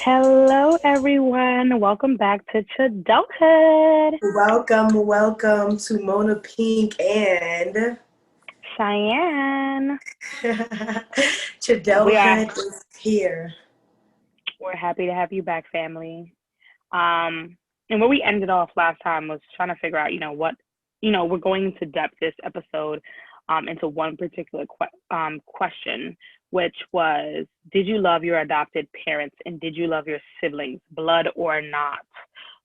Hello, everyone. Welcome back to Chidulthood. Welcome to Mona Pink and Cheyenne. We are Chidulthood is here. we're happy to have you back, family. And where we ended off last time was trying to figure out, we're going into depth this episode, into one particular question, which was, did you love your adopted parents and did you love your siblings, blood or not?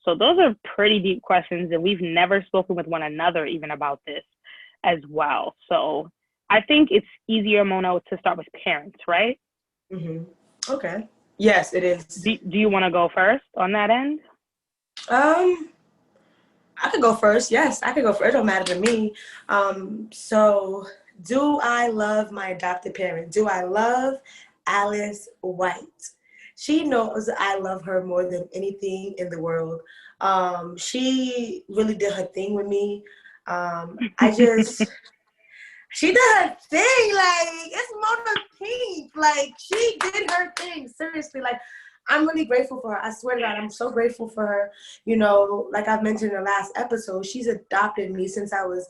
So those are pretty deep questions, and we've never spoken with one another even about this as well. So I think it's easier, Mona, to start with parents, right? Mm-hmm. Okay. Yes, it is. Do you want to go first on that end? Um, I could go first. Yes, I could go first. It don't matter to me. So do I love my adopted parent? Do I love Alice White? She knows I love her more than anything in the world. She really did her thing with me. I just She did her thing. Like, it's Mona Pink. Like, she did her thing. Seriously. Like, I'm really grateful for her. I swear to God, I'm so grateful for her. You know, like I've mentioned in the last episode, she's adopted me since I was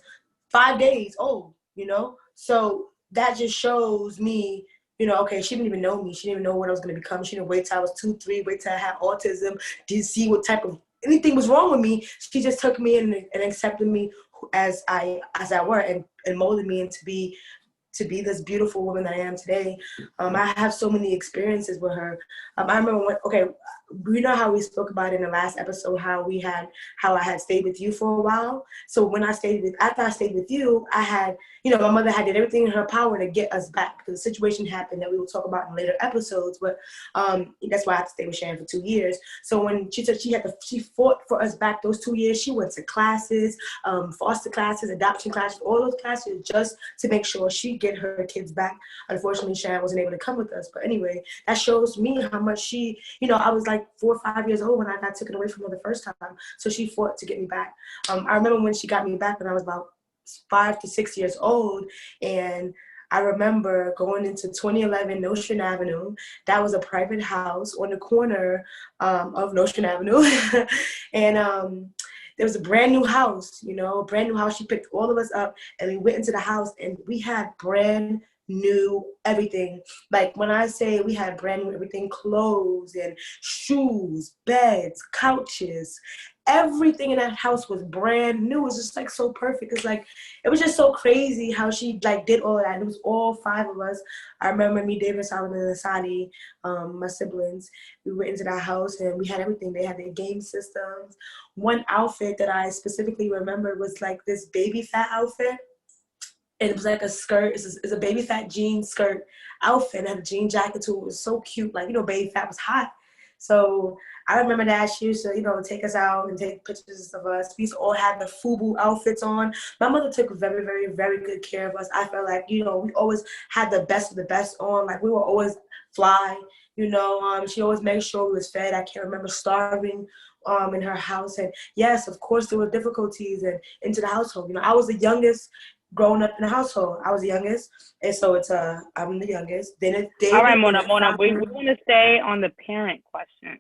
5 days old, you know? So that just shows me, okay, she didn't even know me. She didn't even know what I was going to become. She didn't wait till I was 2, 3, wait till I had autism, didn't see what type of anything was wrong with me. She just took me in and accepted me as I were, and molded me into be this beautiful woman that I am today. I have so many experiences with her. I remember we know how we spoke about in the last episode how I had stayed with you for a while. So after I stayed with you, I had, my mother had did everything in her power to get us back because the situation happened that we will talk about in later episodes. But that's why I had to stay with Sharon for 2 years. So when she said she fought for us back those 2 years, she went to classes, foster classes, adoption classes, all those classes just to make sure she get her kids back. Unfortunately, Sharon wasn't able to come with us. But anyway, that shows me how much she, I was like 4 or 5 years old when I got taken away from her the first time. So she fought to get me back. I remember when she got me back when I was about 5 to 6 years old. And I remember going into 2011 Nostrand Avenue. That was a private house on the corner of Nostrand Avenue. And there was a brand new house, a brand new house. She picked all of us up and we went into the house and we had brand new everything. Like when I say we had brand new everything, clothes and shoes, beds, couches, everything in that house was brand new. It was just like so perfect. It's like, it was just so crazy how she like did all of that. And it was all 5 of us. I remember me, David, Solomon, and Asadi, my siblings. We went into that house and we had everything. They had their game systems. One outfit that I specifically remember was like this baby fat outfit. And it was like a skirt. It's a baby fat jean skirt outfit. And had a jean jacket too. It was so cute. Like, baby fat was hot. So I remember that she used to, take us out and take pictures of us. We used to all have the FUBU outfits on. My mother took very, very, very good care of us. I felt like, we always had the best of the best on. Like we were always fly. She always made sure we was fed. I can't remember starving in her house. And yes, of course, there were difficulties and into the household. I was the youngest growing up in the household. I was the youngest, and so I'm the youngest. Then it's All right, David. Mona, we want to stay on the parent question.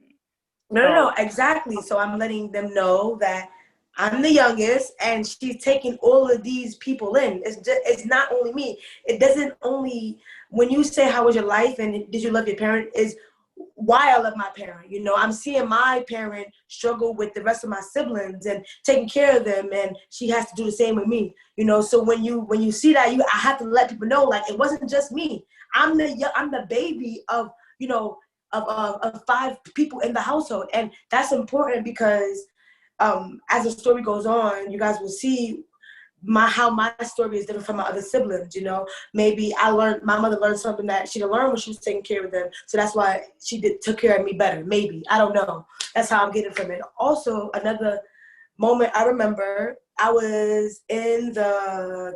No, exactly. So I'm letting them know that I'm the youngest, and she's taking all of these people in. It's not only me. It doesn't only, when you say how was your life and did you love your parent, is why I love my parent. I'm seeing my parent struggle with the rest of my siblings and taking care of them, and she has to do the same with me. So when you see that, I have to let people know, like, it wasn't just me. I'm the baby of of 5 people in the household, and that's important because as the story goes on, you guys will see how my story is different from my other siblings. Maybe my mother learned something that she didn't learn when she was taking care of them, so that's why she took care of me better. Maybe, I don't know. That's how I'm getting from it. Also, another moment I remember, I was in the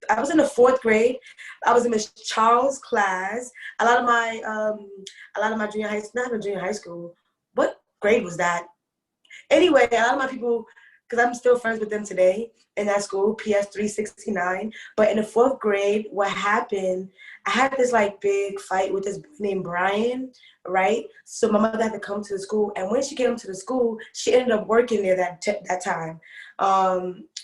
4th grade. I was in Miss Charles' class. A lot of my junior high school, not even junior high school. What grade was that? Anyway, a lot of my people because I'm still friends with them today in that school, PS 369. But in the 4th grade, what happened, I had this like big fight with this boy named Brian, right? So my mother had to come to the school, and when she came to the school, she ended up working there that time.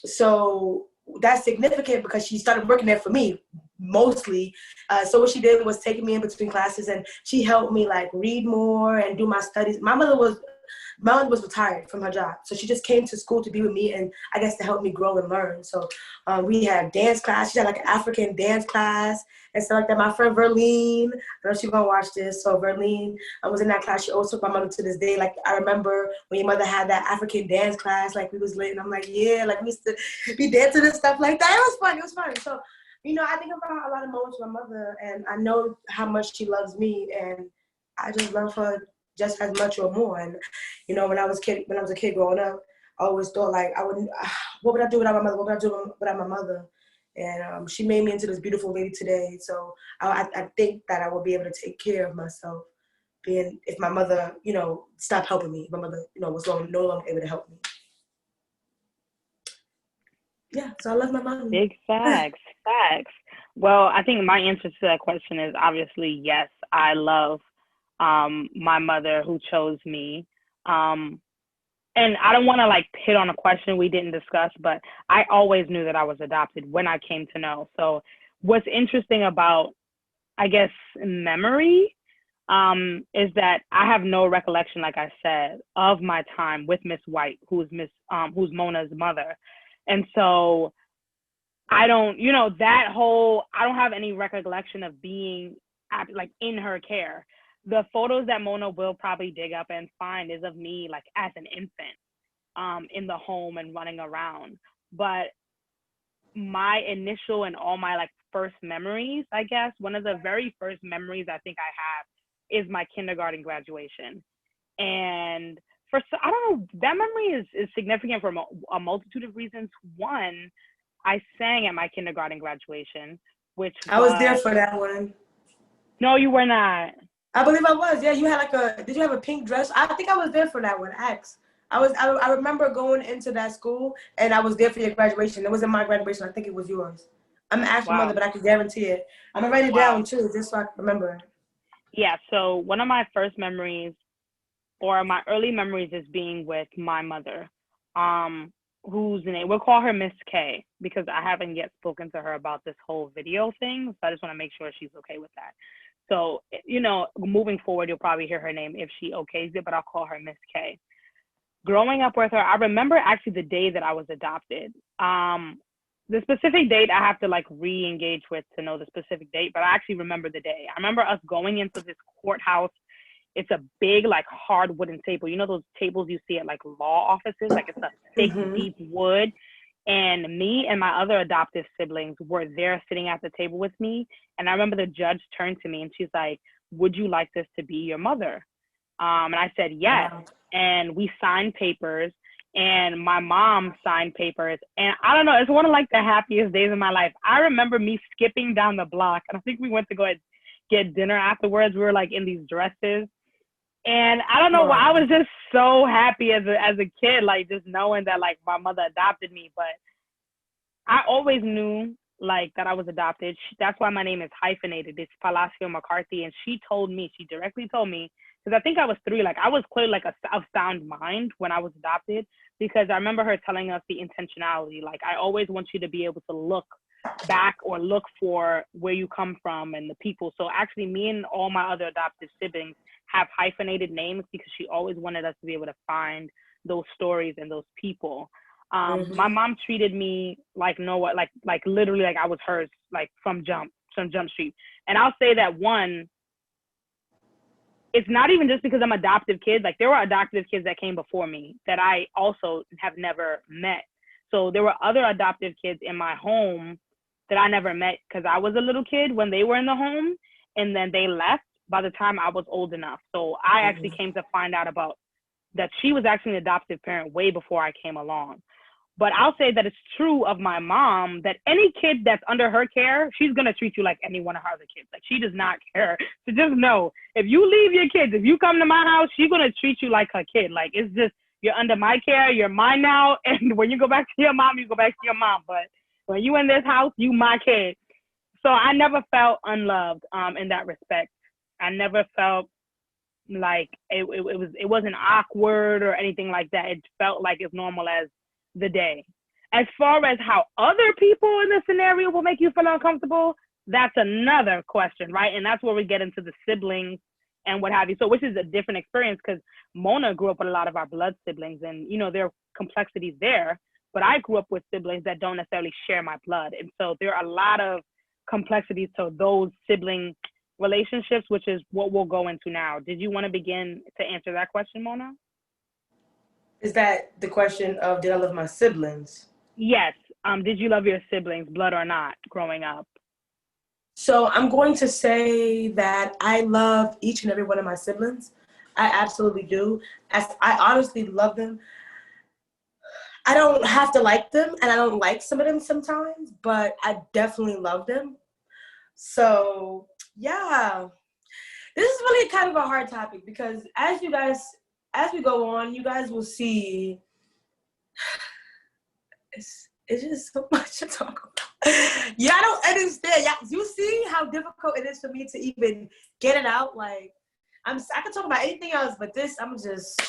So that's significant because she started working there for me mostly. So what she did was taking me in between classes, and she helped me like read more and do my studies. My mother was retired from her job, so she just came to school to be with me and I guess to help me grow and learn. So we had dance class. She had like an African dance class and stuff like that. My friend Verlene, I know she's gonna watch this. So Verlene, I was in that class. She also took my mother to this day. Like I remember when your mother had that African dance class, like we was lit, and I'm like, yeah, like we used to be dancing and stuff like that. It was fun. It was fun. So I think about a lot of moments with my mother, and I know how much she loves me, and I just love her just as much or more. And when I was a kid growing up, I always thought like what would I do without my mother? What would I do without my mother? And she made me into this beautiful lady today. So I think that I will be able to take care of myself, being if my mother, stopped helping me. My mother, was no longer able to help me. Yeah, so I love my mom. Big facts, facts. Well, I think my answer to that question is obviously yes. I love my mother who chose me. And I don't want to like hit on a question we didn't discuss, but I always knew that I was adopted when I came to know. So what's interesting about, I guess, memory is that I have no recollection, like I said, of my time with Miss White, who's Mona's mother. And so I don't, I don't have any recollection of being like in her care. The photos that Mona will probably dig up and find is of me like as an infant in the home and running around. But my initial and all my like first memories, I guess, one of the very first memories I think I have is my kindergarten graduation. And I don't know, that memory is significant for a multitude of reasons. One, I sang at my kindergarten graduation, which I was there for that one. No, you were not. I believe I was. Yeah, you had did you have a pink dress? I think I was there for that one. I remember going into that school and I was there for your graduation. It wasn't my graduation. I think it was yours. I'm gonna ask your mother, but I can guarantee it. I'm gonna write it down too, just so I can remember. Yeah, so one of my first memories or my early memories is being with my mother, whose name, we'll call her Miss K because I haven't yet spoken to her about this whole video thing. So I just want to make sure she's okay with that. So, moving forward, you'll probably hear her name if she okays it, but I'll call her Miss K. Growing up with her, I remember actually the day that I was adopted. The specific date I have to like re-engage with to know the specific date, but I actually remember the day. I remember us going into this courthouse. It's a big like hard wooden table. You know those tables you see at like law offices? Like it's a thick, deep wood. And me and my other adoptive siblings were there sitting at the table with me. And I remember the judge turned to me and she's like, "Would you like this to be your mother?" And I said, yes. Wow. And we signed papers and my mom signed papers. And I don't know, it's one of like the happiest days of my life. I remember me skipping down the block. And I think we went to go get dinner afterwards. We were like in these dresses. And I don't know why, I was just so happy as a kid, like just knowing that like my mother adopted me. But I always knew like that I was adopted. That's why my name is hyphenated. It's Palacio McCarthy. And she directly told me, because I think I was 3, like I was clearly like a sound mind when I was adopted, because I remember her telling us the intentionality. Like, I always want you to be able to look back or look for where you come from and the people. So actually me and all my other adoptive siblings have hyphenated names because she always wanted us to be able to find those stories and those people. My mom treated me like like literally like I was hers, like from Jump Street. And I'll say that one, it's not even just because I'm adoptive kids. Like there were adoptive kids that came before me that I also have never met. So there were other adoptive kids in my home that I never met because I was a little kid when they were in the home, and then they left by the time I was old enough. So I actually came to find out about that she was actually an adoptive parent way before I came along. But I'll say that it's true of my mom that any kid that's under her care, she's going to treat you like any one of her other kids. Like she does not care. So just know, if you leave your kids, if you come to my house, she's going to treat you like her kid. Like it's just, you're under my care, you're mine now. And when you go back to your mom, you go back to your mom. But when you in this house, you my kid. So I never felt unloved in that respect. I never felt like it wasn't awkward or anything like that. It felt like as normal as the day. As far as how other people in the scenario will make you feel uncomfortable, that's another question, right? And that's where we get into the siblings and what have you. So which is a different experience because Mona grew up with a lot of our blood siblings and, you know, there are complexities there. But I grew up with siblings that don't necessarily share my blood. And so there are a lot of complexities to those sibling relationships, which is what we'll go into now. Did you want to begin to answer that question, Mona? Is that the question of did I love my siblings? Yes. Did you love your siblings, blood or not, growing up? So I'm going to say that I love each and every one of my siblings. I absolutely do. I honestly love them. I don't have to like them, and I don't like some of them sometimes, but I definitely love them. So, yeah. This is really kind of a hard topic because as we go on, you guys will see it's just so much to talk about. Yeah, I don't understand. Yeah, you see how difficult it is for me to even get it out. Like, I can talk about anything else, but this, I'm just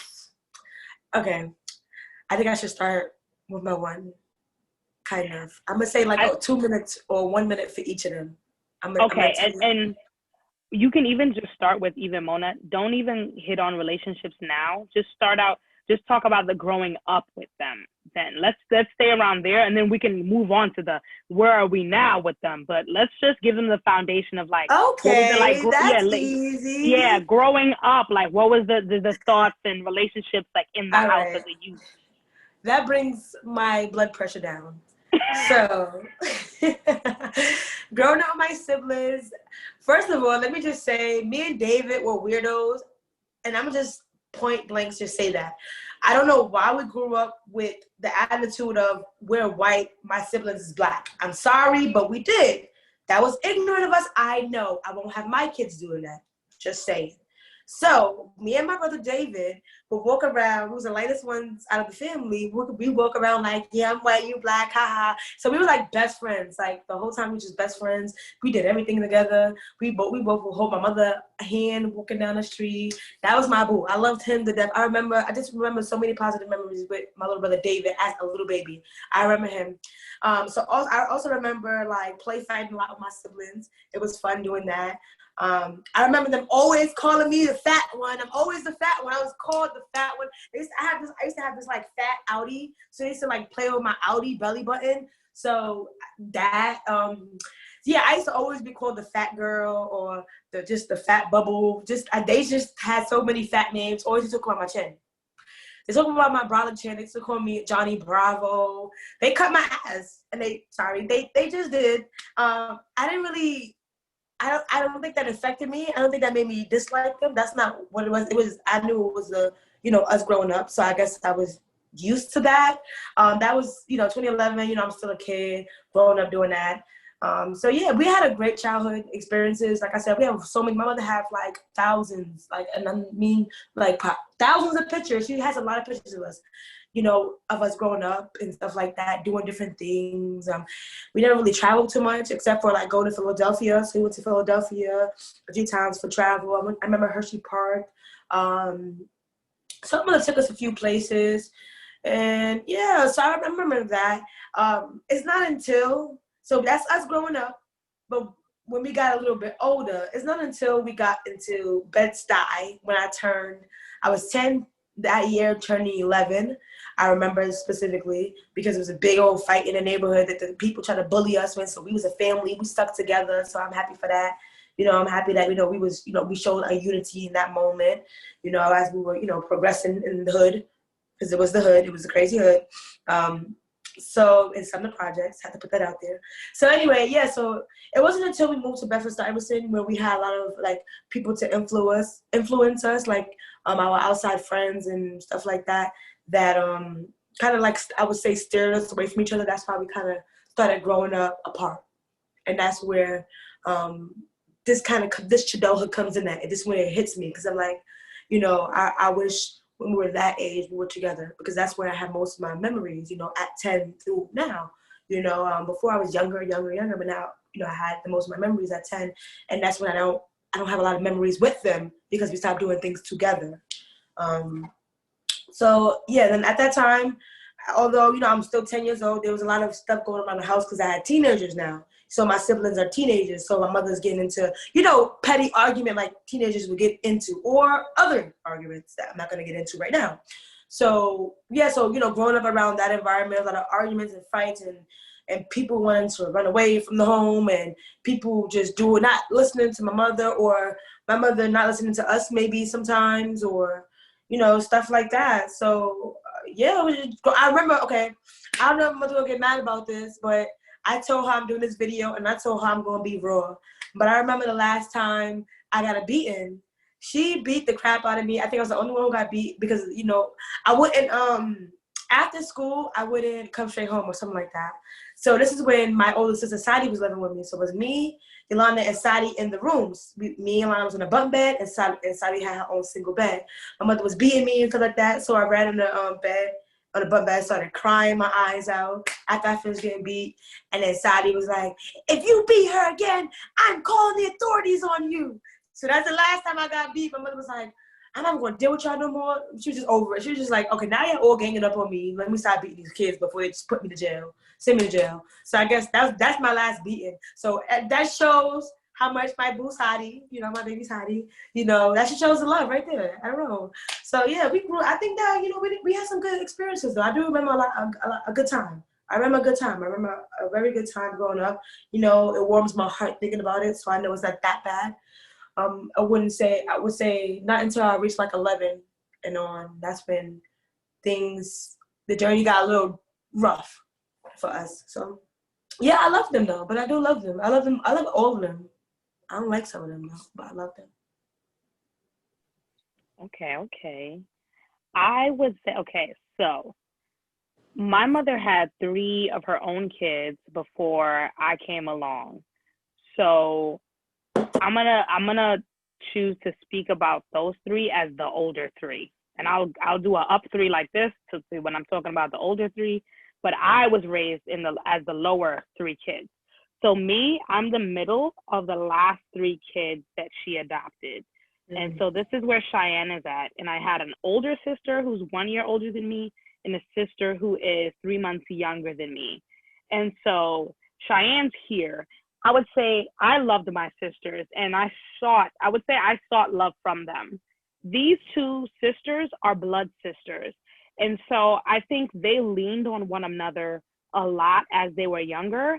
okay. I think I should start with my one. Kind of. I'm gonna say like 2 minutes or 1 minute for each of them. Okay, and you can even just start with even Mona. Don't even hit on relationships now. Just start out. Just talk about the growing up with them. Then let's stay around there, and then we can move on to the where are we now with them. But let's just give them the foundation of like okay, what was it like? that's easy. Yeah, growing up, like what was the thoughts and relationships like in the All house right. as a youth? That brings my blood pressure down. So, growing up with my siblings, first of all, let me just say, me and David were weirdos, and I'm just point blank just say that. I don't know why we grew up with the attitude of we're white, my siblings is black. I'm sorry, but we did. That was ignorant of us. I know. I won't have my kids doing that. Just saying. So, me and my brother David would walk around. We was the lightest ones out of the family. We walk around like, yeah, I'm white, you black, haha. So we were like best friends. Like the whole time we were just best friends. We did everything together. We both would hold my mother hand walking down the street. That was my boo. I loved him to death. I just remember so many positive memories with my little brother David as a little baby. I remember him. I also remember like play fighting a lot with my siblings. It was fun doing that. I remember them always calling me the fat one. I'm always the fat one. I was called the fat one. I used to have this like fat outie. So I used to like play with my outie belly button. So that, yeah, I used to always be called the fat girl or the fat bubble. They just had so many fat names. Always used to call my chin. They talk about my brother chin. They used to call me Johnny Bravo. They cut my ass, and they just did. I don't think that affected me. I don't think that made me dislike them. That's not what it was. I knew it was us growing up. So I guess I was used to that. That was, 2011, I'm still a kid growing up doing that. So yeah, we had a great childhood experiences. Like I said, we have so many. My mother had like thousands, and I mean like thousands of pictures. She has a lot of pictures of us, of us growing up and stuff like that, doing different things. We never really traveled too much except for like going to Philadelphia. So we went to Philadelphia a few times for travel. I remember Hershey Park. So my mother took us a few places. And yeah, so I remember that. It's not until, so that's us growing up, but when we got a little bit older, it's not until we got into Bed-Stuy when I was 10 that year, turning 11. I remember specifically because it was a big old fight in the neighborhood that the people tried to bully us with. So we was a family, we stuck together. So I'm happy for that. I'm happy that, we showed a unity in that moment, as we were, progressing in the hood. Because it was the hood. It was a crazy hood. So in some of the projects, had to put that out there. So anyway, yeah, so it wasn't until we moved to Bedford-Stuyvesant where we had a lot of like people to influence us, like our outside friends and stuff like that, that kind of like, I would say, steered us away from each other. That's why we kind of started growing up apart. And that's where this childhood comes in at. This is when it hits me because I'm like, I wish when we were that age, we were together, because that's where I have most of my memories, at 10 through now. Before I was younger, but now, I had the most of my memories at 10, and that's when I don't have a lot of memories with them because we stopped doing things together. So yeah, then at that time, although, I'm still 10 years old, there was a lot of stuff going on around the house because I had teenagers now. So my siblings are teenagers. So my mother's getting into, petty argument like teenagers would get into, or other arguments that I'm not going to get into right now. So, yeah, growing up around that environment, a lot of arguments and fights, and people wanting to run away from the home, and people just not listening to my mother, or my mother not listening to us maybe sometimes, or, stuff like that. So, yeah, I remember, okay, I don't know if my mother will get mad about this, but I told her I'm doing this video, and I told her I'm going to be raw. But I remember the last time I got a beating, she beat the crap out of me. I think I was the only one who got beat because, I wouldn't, after school, I wouldn't come straight home or something like that. So this is when my older sister, Sadie, was living with me. So it was me, Yolanda, and Sadie in the rooms. Me and Yolanda was in a bunk bed, and Sadie had her own single bed. My mother was beating me and stuff like that, so I ran in the bed, on the bunk bed, started crying my eyes out after I finished getting beat. And then Sadie was like, if you beat her again, I'm calling the authorities on you. So that's the last time I got beat. My mother was like, I'm not going to deal with y'all no more. She was just over it. She was just like, okay, now you're all ganging up on me. Let me stop beating these kids before they just put me to jail. Send me to jail. So I guess that's my last beating. So that shows how much my boo Sadie, my baby Sadie, that just shows the love right there. I don't know. So yeah, we grew. I think that, we had some good experiences though. I do remember a good time. I remember a good time. I remember a very good time growing up. It warms my heart thinking about it. So I know it's not that bad. I would say not until I reached like 11 and on. That's when the journey got a little rough for us. So yeah, I love them though, but I do love them. I love them. I love all of them. I don't like some of them though, but I love them. Okay. I would say, okay, so my mother had 3 of her own kids before I came along. So I'm gonna choose to speak about those 3 as the older 3, and I'll do a up 3 like this to see when I'm talking about the older 3. But I was raised as the lower 3 kids. So me, I'm the middle of the last 3 kids that she adopted. And so this is where Cheyenne is at. And I had an older sister who's 1 year older than me, and a sister who is 3 months younger than me. And so Cheyenne's here. I would say I loved my sisters, and I sought love from them. These 2 sisters are blood sisters. And so I think they leaned on one another a lot as they were younger.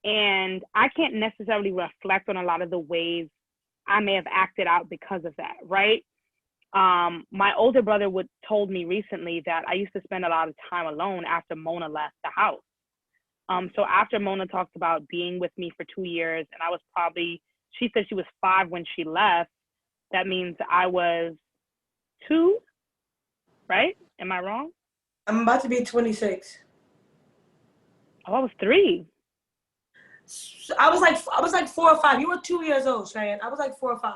And I can't necessarily reflect on a lot of the ways I may have acted out because of that, right? My older brother told me recently that I used to spend a lot of time alone after Mona left the house. So after Mona talked about being with me for 2 years, and she said she was 5 when she left. That means I was 2, right? Am I wrong? I'm about to be 26. Oh, I was 3. I was like 4 or 5. You were 2 years old, Cheyenne. I was like 4 or 5.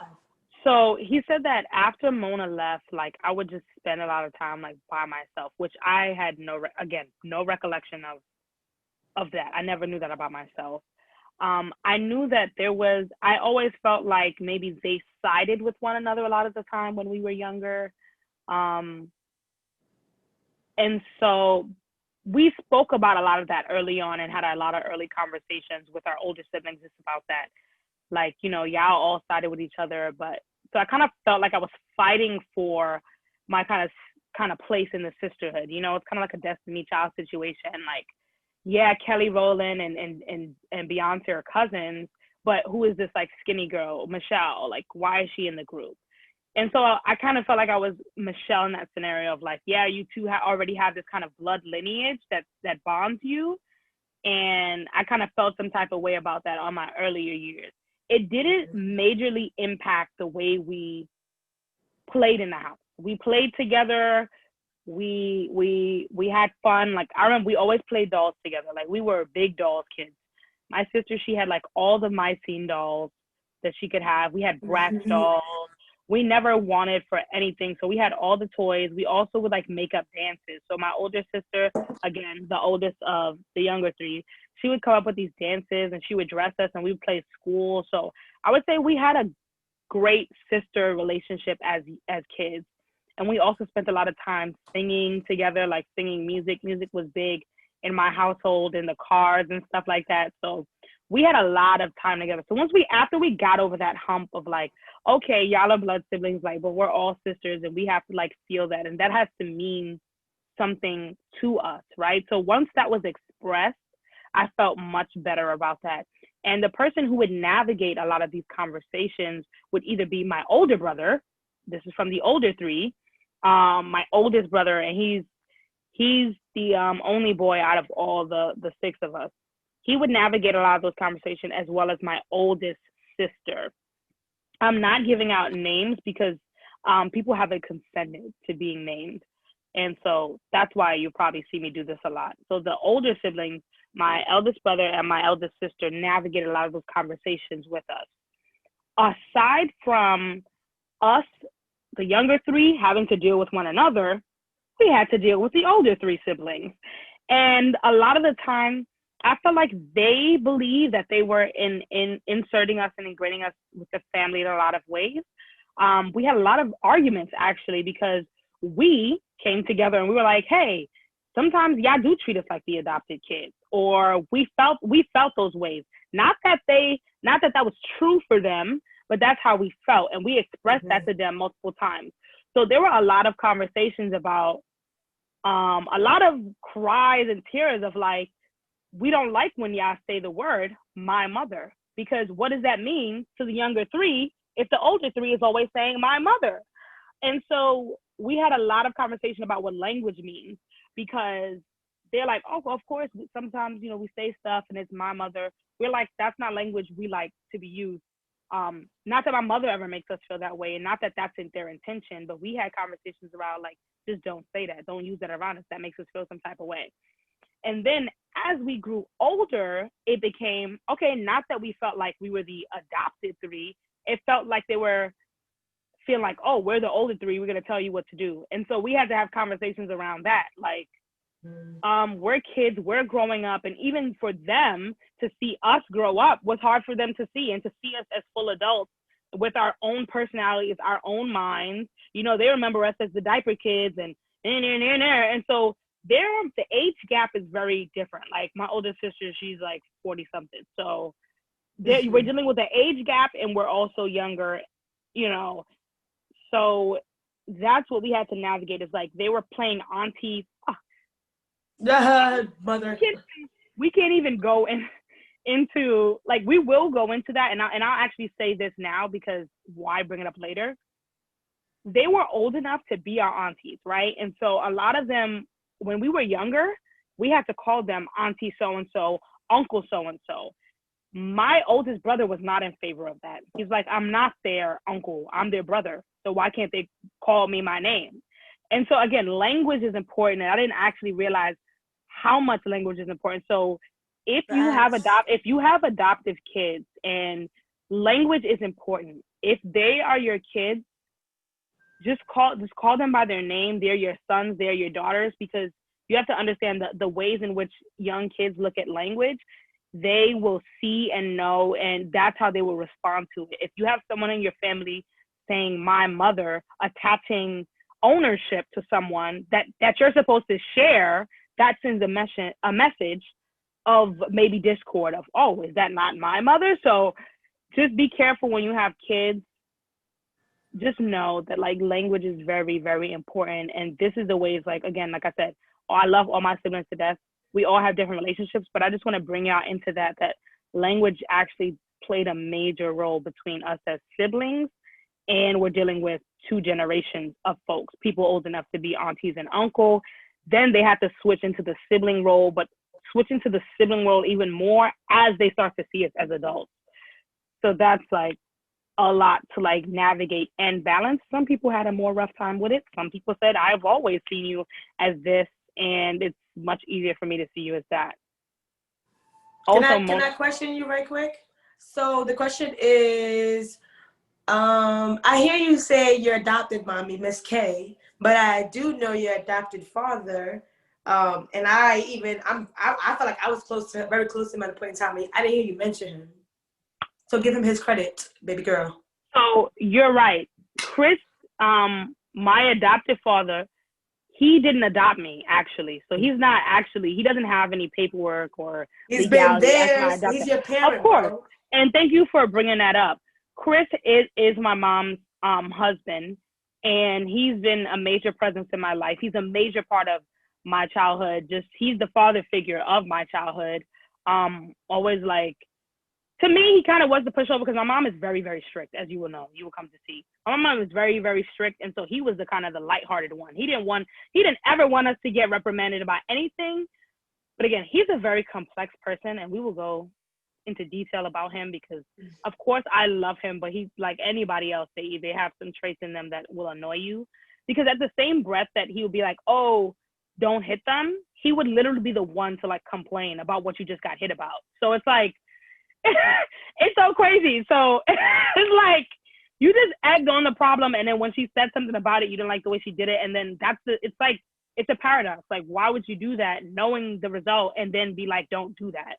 So he said that after Mona left, like I would just spend a lot of time like by myself, which I had no recollection of that. I never knew that about myself. I knew that I always felt like maybe they sided with one another a lot of the time when we were younger. And so we spoke about a lot of that early on and had a lot of early conversations with our older siblings just about that. Like, y'all all sided with each other, but so I kind of felt like I was fighting for my kind of place in the sisterhood. It's kind of like a Destiny Child situation. Like, yeah, Kelly Rowland and Beyonce are cousins, but who is this like skinny girl, Michelle? Like, why is she in the group? And so I kind of felt like I was Michelle in that scenario of like, yeah, you two already have this kind of blood lineage that bonds you. And I kind of felt some type of way about that on my earlier years. It didn't majorly impact the way we played in the house. We played together. We had fun. Like, I remember we always played dolls together. Like, we were big dolls kids. My sister, she had like all the Mycene dolls that she could have. We had Bratz dolls. we never wanted for anything. So we had all the toys. We also would like make up dances. So my older sister, again, the oldest of the younger three, she would come up with these dances and she would dress us and we would play school. So I would say we had a great sister relationship as kids. And we also spent a lot of time singing together, like singing music. Music was big in my household, in the cars and stuff like that. So we had a lot of time together. So after we got over that hump of like, okay, y'all are blood siblings, like, but we're all sisters and we have to like feel that. And that has to mean something to us, right? So once that was expressed, I felt much better about that. And the person who would navigate a lot of these conversations would either be my older brother. This is from the older three, my oldest brother, and he's the only boy out of all the six of us. He would navigate a lot of those conversations, as well as my oldest sister. I'm not giving out names because people haven't consented to being named. And so that's why you probably see me do this a lot. So the older siblings, my eldest brother and my eldest sister, navigate a lot of those conversations with us. Aside from us, the younger three, having to deal with one another, we had to deal with the older three siblings. And a lot of the time, I felt like they believed that they were inserting us and ingraining us with the family in a lot of ways. We had a lot of arguments, actually, because we came together and we were like, hey, sometimes y'all do treat us like the adopted kids, or we felt those ways. Not that that was true for them, but that's how we felt. And we expressed that to them multiple times. So there were a lot of conversations about, a lot of cries and tears of like, we don't like when y'all say the word, my mother, because what does that mean to the younger three if the older three is always saying my mother? And so we had a lot of conversation about what language means, because they're like, oh, well, of course, sometimes, we say stuff and it's my mother. We're like, that's not language we like to be used. Not that my mother ever makes us feel that way, and not that that's their intention, but we had conversations around like, just don't say that. Don't use that around us. That makes us feel some type of way. And then as we grew older, it became, okay, not that we felt like we were the adopted three. It felt like they were feeling like, oh, we're the older three. We're going to tell you what to do. And so we had to have conversations around that. Like, we're kids, we're growing up. And even for them to see us grow up was hard for them to see, and to see us as full adults with our own personalities, our own minds. They remember us as the diaper kids and so the age gap is very different. Like my older sister, she's like 40 something. So we're dealing with the age gap, and we're also younger, So that's what we had to navigate. Is like they were playing auntie. Mother. We can't even go into like, we will go into that, and I'll actually say this now, because why bring it up later? They were old enough to be our aunties, right? And so a lot of them, when we were younger, we had to call them auntie so-and-so, uncle so-and-so. My oldest brother was not in favor of that. He's like, I'm not their uncle, I'm their brother. So why can't they call me my name? And so again, language is important. And I didn't actually realize how much language is important. So if you have adoptive kids, and language is important. If they are your kids, just call them by their name. They're your sons, they're your daughters, because you have to understand the ways in which young kids look at language. They will see and know, and that's how they will respond to it. If you have someone in your family saying my mother, attaching ownership to someone that you're supposed to share, that sends a message of maybe discord of, oh, is that not my mother? So just be careful when you have kids. Just know that like language is very, very important. And this is the ways, like, again, like I said, I love all my siblings to death. We all have different relationships, but I just want to bring y'all into that language actually played a major role between us as siblings. And we're dealing with two generations of folks, people old enough to be aunties and uncle. Then they have to switch into the sibling role, but switch into the sibling role even more as they start to see us as adults. So that's like a lot to like navigate and balance. Some people had a more rough time with it. Some people said, I've always seen you as this, and it's much easier for me to see you as that. Can I question you right quick? So the question is, I hear you say your adopted mommy, Miss K, but I do know your adopted father. And I felt like I was very close to him at a point in time. I didn't hear you mention him. So give him his credit, baby girl. So you're right. Chris, my adoptive father, he didn't adopt me actually. So he's not actually, he doesn't have any paperwork or He's been legality as there. my He's adoptive. your Of parent, course. bro. And thank you for bringing that up. Chris is my mom's husband, and he's been a major presence in my life. He's a major part of my childhood. Just he's the father figure of my childhood. Always like, to me, he kind of was the pushover because my mom is very, very strict, as you will know. You will come to see. My mom is very, very strict, and so he was the kind of the lighthearted one. He didn't ever want us to get reprimanded about anything. But again, he's a very complex person, and we will go into detail about him because, of course, I love him, but he's like anybody else. They have some traits in them that will annoy you. Because at the same breath that he would be like, "Oh, don't hit them," he would literally be the one to like complain about what you just got hit about. So it's like it's so crazy. So it's like you just egged on the problem, and then when she said something about it, you didn't like the way she did it, and then it's like it's a paradox. Like, why would you do that, knowing the result, and then be like, don't do that?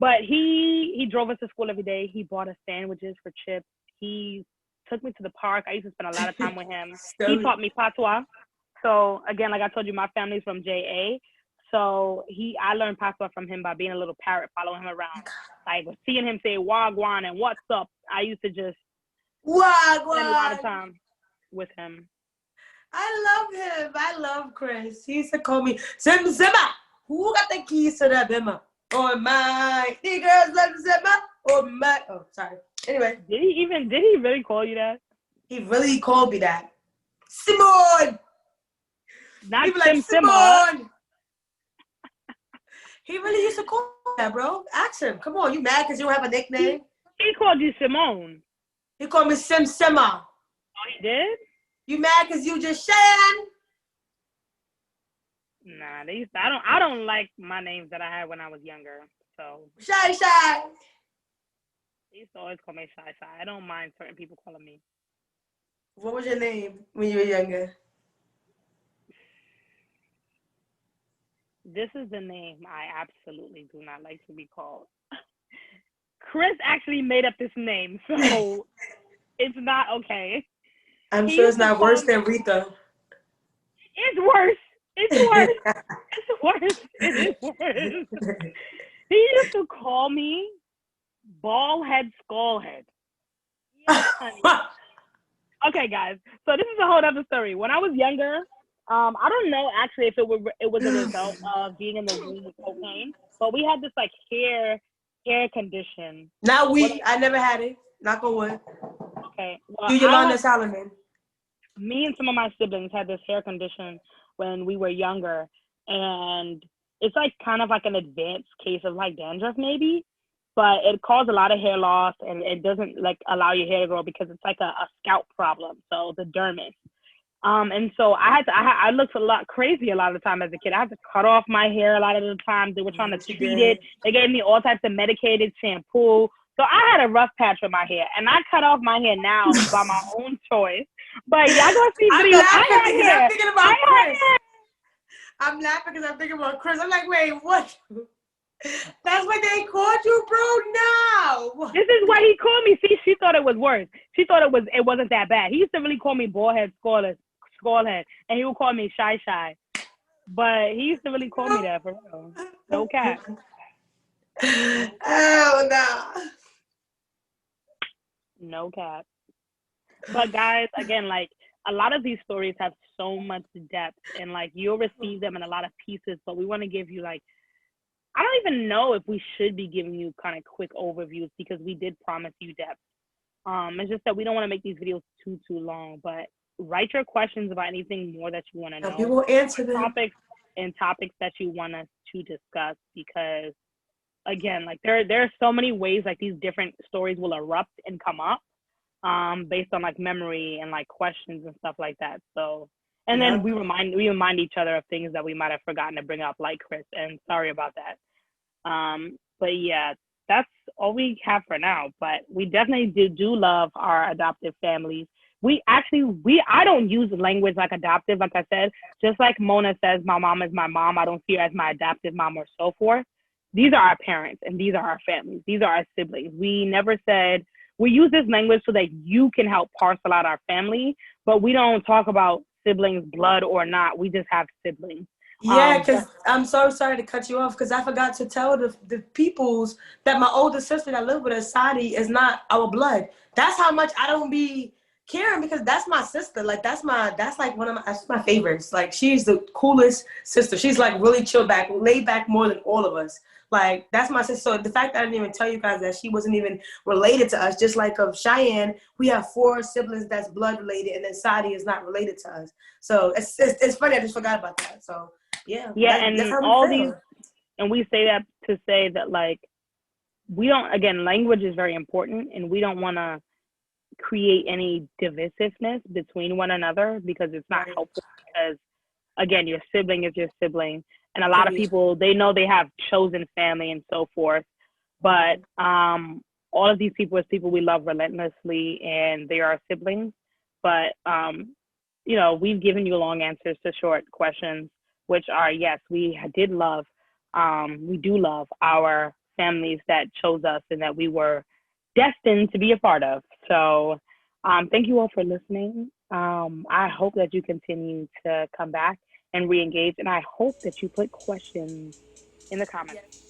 But he drove us to school every day. He bought us sandwiches for chips. He took me to the park. I used to spend a lot of time with him. He taught me patois. So again, like I told you, my family's from JA. So I learned patois from him by being a little parrot, following him around. Like seeing him say wagwan and what's up. I used to just spend a lot of Wagwan. time with him. I love him. I love Chris. He used to call me Zimma. Who got the keys to that Bimma? Oh my, the girls love Zimma. Oh my. Oh, sorry. Anyway, Did he really call you that? he really called me that. Simone. Not He be like Sim Simma. Simone. He really used to call me that, bro. Ask him. Come on, you mad because you don't have a nickname? He called you Simone. He called me Simma. Oh, he did? You mad because you just Shan? Nah, I don't like my names that I had when I was younger. So Shy. they used to always call me Shy Shy. I don't mind certain people calling me. What was your name when you were younger? This is the name I absolutely do not like to be called. Chris actually made up this name, so it's not okay. I'm He sure it's used to not call worse me. than Rita. It's worse. It's worse. It's worse. It is worse. He used to call me ball head, skull head. Yes, honey. Okay, guys. So this is a whole other story. When I was younger, I don't know actually if it was a result of being in the womb with cocaine, but we had this like hair condition. Not Well, we. I never had it. Knock on wood. okay. Well, You Yolanda Solomon. me and some of my siblings had this hair condition when we were younger, and it's like kind of like an advanced case of like dandruff maybe, but it caused a lot of hair loss, and it doesn't like allow your hair to grow because it's like a scalp problem, so the dermis. And so I looked a lot crazy a lot of the time as a kid. I had to cut off my hair a lot of the time. They were trying to treat it. They gave me all types of medicated shampoo. So I had a rough patch with my hair, and I cut off my hair now by my own choice. But y'all gonna see I'm videos. laughing because I'm thinking about Chris. Hair. I'm laughing because I'm thinking about Chris. I'm like, wait, what? That's what they called you, bro? No. This is what he called me. See, she thought it was worse. She thought it wasn't that bad. He used to really call me bald head, skull head, and he would call me Shy. But he used to really call me that for real. No cap. Oh no. No cap. But guys, again, like a lot of these stories have so much depth, and like you'll receive them in a lot of pieces. But we want to give you like, I don't even know if we should be giving you kind of quick overviews because we did promise you depth. It's just that we don't want to make these videos too long. But write your questions about anything more that you want to know. We will answer them. Topics that you want us to discuss, because again, like there are so many ways like these different stories will erupt and come up based on like memory and like questions and stuff like that. So and then we remind each other of things that we might have forgotten to bring up, like Chris, and sorry about that. But yeah, that's all we have for now. But we definitely do love our adoptive families. I don't use language like adoptive, like I said. Just like Mona says, my mom is my mom. I don't see her as my adoptive mom or so forth. These are our parents and these are our families. These are our siblings. We never said we use this language so that you can help parcel out our family, but we don't talk about siblings, blood or not. We just have siblings. Yeah, But because I'm so sorry to cut you off because I forgot to tell the peoples that my older sister that live with us, Sadi, is not our blood. That's how much I don't be caring because that's my sister. Like that's like that's my favorites. Like she's the coolest sister. She's like really chill back, laid back more than all of us. Like that's my sister. So the fact that I didn't even tell you guys that she wasn't even related to us, just like of Cheyenne, we have 4 siblings that's blood related, and then Sadi is not related to us. So it's funny. I just forgot about that. So yeah, yeah, that's and how we all these, feel. and we say that to say that like we don't, again, language is very important and we don't want to create any divisiveness between one another because it's not Right. helpful because again your sibling is your sibling and a lot of Period. people they know they have chosen family and so forth but all of these people is people we love relentlessly and they are siblings but we've given you long answers to short questions which are yes we do love our families that chose us and that we were destined to be a part of. So thank you all for listening. I hope that you continue to come back and re-engage, and I hope that you put questions in the comments.